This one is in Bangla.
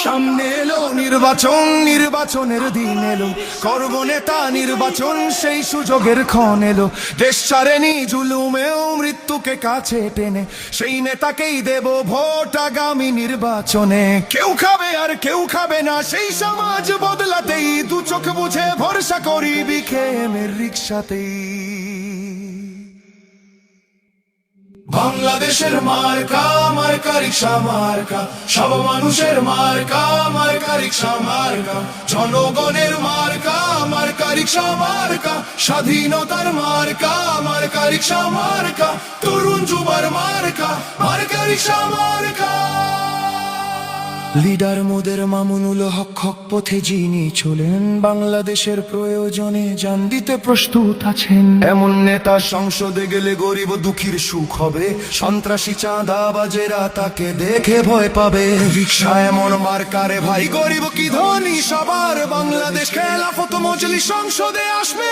সামনে এলো নির্বাচন, নির্বাচনের দিন এলো, করব নেতা নির্বাচন, সেই সুযোগের ক্ষণ এলো। দেশ ছাড়েনি জুলুমেও মৃত্যুকে কাছে টেনে, সেই নেতাকেই দেব ভোট আগামী নির্বাচনে। কেউ খাবে আর কেউ খাবে না, সেই সমাজ বদলাতেই দু চোখ বুঝে ভরসা করি বিকেএমের রিক্সাতেই। বাংলাদেশের মার্কা, মার্কা রিক্সা মার্কা, সব মানুষের মার্কা, মার্কা রিক্সা মার্কা, জনগণের মার্কা, মার্কা রিক্সা মার্কা, স্বাধীনতার মার্কা, মার্কা রিক্সা মার্কা, তরুণ যুবার মার্কা, মার্কা রিক্সা মার্কা। লিডার মোদের মামুনুল হক, হক পথে যিনি চলেন, বাংলাদেশের প্রয়োজনে জান দিতে প্রস্তুত আছেন। এমন নেতা সংসদে গেলে গরিব দুঃখীর সুখ হবে, সন্ত্রাসী চাঁদাবাজেরা তাকে দেখে ভয় পাবে। রিক্সা এমন মার্কারে ভাই, গরিব কি ধনী সবার, বাংলাদেশ খেলাফত মজলিস সংসদে আসবে